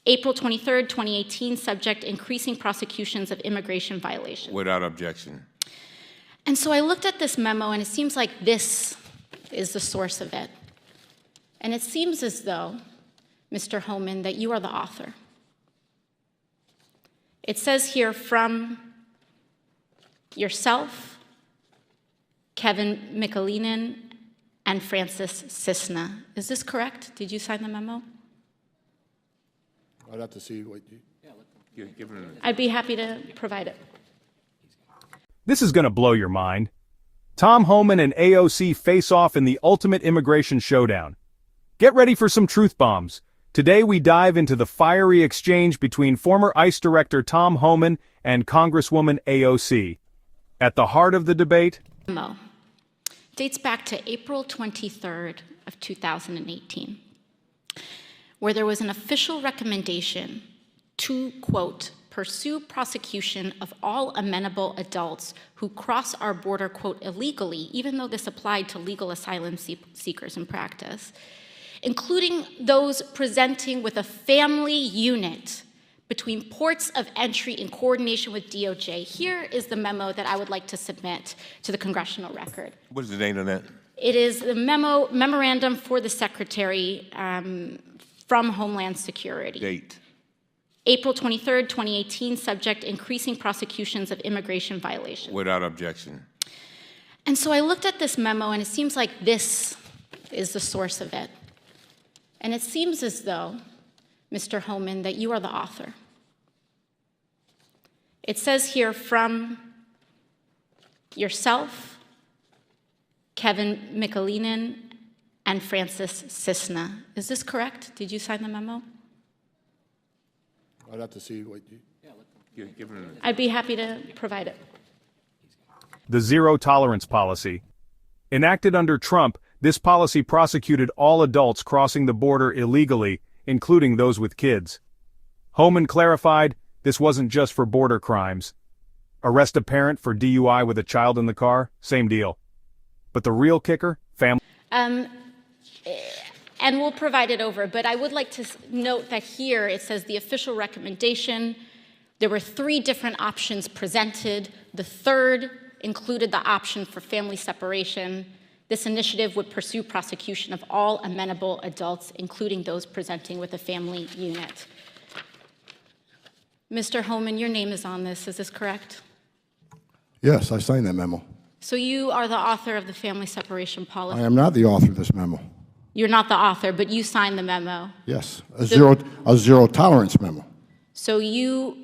April 23rd, 2018, subject increasing prosecutions of immigration violations. Without objection. And so I looked at this memo, and it seems like this is the source of it. And it seems as though, Mr. Homan, that you are the author. It says here from yourself, Kevin Michalinen, and Francis Cisna. Is this correct? Did you sign the memo? I'd have to see what you... I'd be happy to provide it. This is going to blow your mind. Tom Homan and AOC face off in the ultimate immigration showdown. Get ready for some truth bombs. Today we dive into the fiery exchange between former ICE Director Tom Homan and Congresswoman AOC. At the heart of the debate, Memo dates back to April 23rd of 2018, where there was an official recommendation to, quote, pursue prosecution of all amenable adults who cross our border, quote, illegally, even though this applied to legal asylum seekers in practice, including those presenting with a family unit between ports of entry in coordination with DOJ. Here is the memo that I would like to submit to the congressional record. What is the date on that? It is the memorandum for the Secretary from Homeland Security. Date. April 23rd, 2018, subject increasing prosecutions of immigration violations. Without objection. And so I looked at this memo, and it seems like this is the source of it. And it seems as though, Mr. Homan, that you are the author. It says here from yourself, Kevin Michalinen, and Francis Cisna. Is this correct? Did you sign the memo? I'd have to see what you... I'd be happy to provide it. the zero-tolerance policy. Enacted under Trump, this policy prosecuted all adults crossing the border illegally, including those with kids. Homan clarified, this wasn't just for border crimes. Arrest a parent for DUI with a child in the car, same deal. But the real kicker, family. And we'll provide it over, but I would like to note that here it says the official recommendation. There were 3 different options presented. The third included the option for family separation. This initiative would pursue prosecution of all amenable adults, including those presenting with a family unit. Mr. Homan, your name is on this. Is this correct? Yes, I signed that memo. So you are the author of the family separation policy. I am not the author of this memo. You're not the author, but you signed the memo. Yes, a zero tolerance memo. So you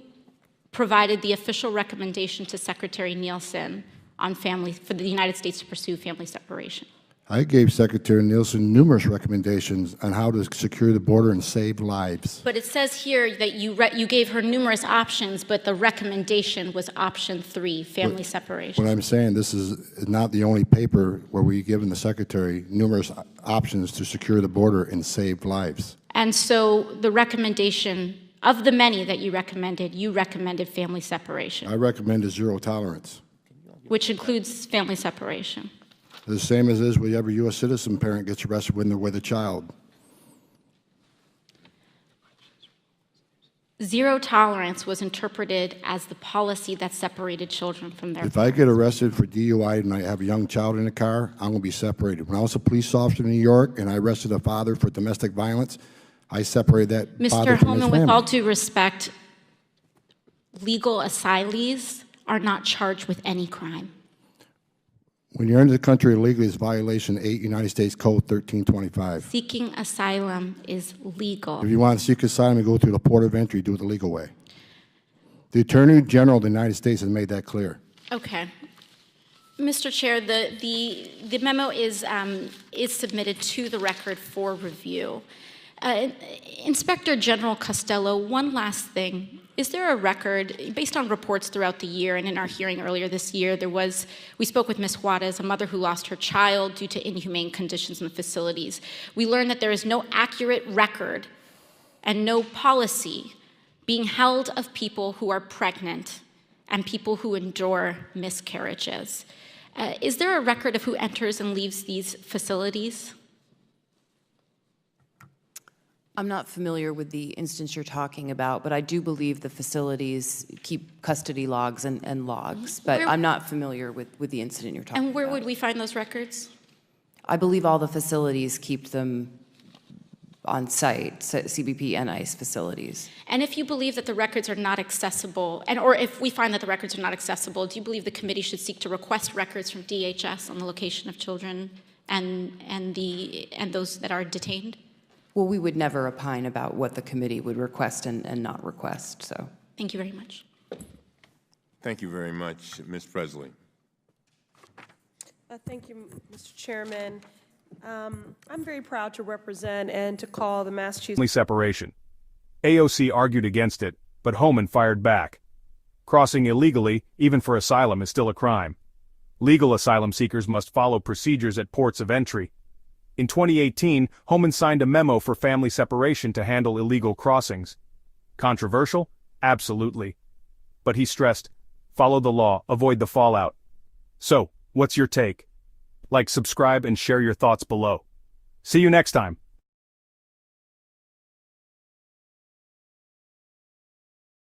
provided the official recommendation to Secretary Nielsen on family, for the United States to pursue family separation. I gave Secretary Nielsen numerous recommendations on how to secure the border and save lives. But it says here that you gave her numerous options, but the recommendation was option 3, family separation. What I'm saying, this is not the only paper where we've given the Secretary numerous options to secure the border and save lives. And so the recommendation, of the many that you recommended family separation. I recommended zero tolerance. Which includes family separation. The same as is with every U.S. citizen parent gets arrested when they're with a child. Zero tolerance was interpreted as the policy that separated children from their If I get arrested for DUI and I have a young child in the car, I'm going to be separated. When I was a police officer in New York and I arrested a father for domestic violence, I separated that father from his Mr. Homan, family. with all due respect, legal asylees are not charged with any crime. When you're into the country illegally, it's violation 8 United States Code 1325. Seeking asylum is legal. If you want to seek asylum and go through the port of entry, do it the legal way. The Attorney General of the United States has made that clear. Okay. Mr. Chair, the memo is submitted to the record for review. Inspector General Costello, one last thing. Is there a record, based on reports throughout the year and in our hearing earlier this year, we spoke with Ms. Juarez, a mother who lost her child due to inhumane conditions in the facilities. We learned that there is no accurate record and no policy being held of people who are pregnant and people who endure miscarriages. Is there a record of who enters and leaves these facilities? I'm not familiar with the instance you're talking about, but I do believe the facilities keep custody logs and logs, but I'm not familiar with the incident you're talking about. And where would we find those records? I believe all the facilities keep them on site, CBP and ICE facilities. And if you believe that the records are not accessible, or if we find that the records are not accessible, do you believe the committee should seek to request records from DHS on the location of children and those that are detained? Well, we would never opine about what the committee would request and not request, so. Thank you very much. Thank you very much, Ms. Presley. Thank you, Mr. Chairman. I'm very proud to represent and to call the Massachusetts Separation. AOC argued against it, but Homan fired back. Crossing illegally, even for asylum, is still a crime. Legal asylum seekers must follow procedures at ports of entry. In 2018, Homan signed a memo for family separation to handle illegal crossings. Controversial? Absolutely. But he stressed, follow the law, avoid the fallout. So, what's your take? Like, subscribe, and share your thoughts below. See you next time.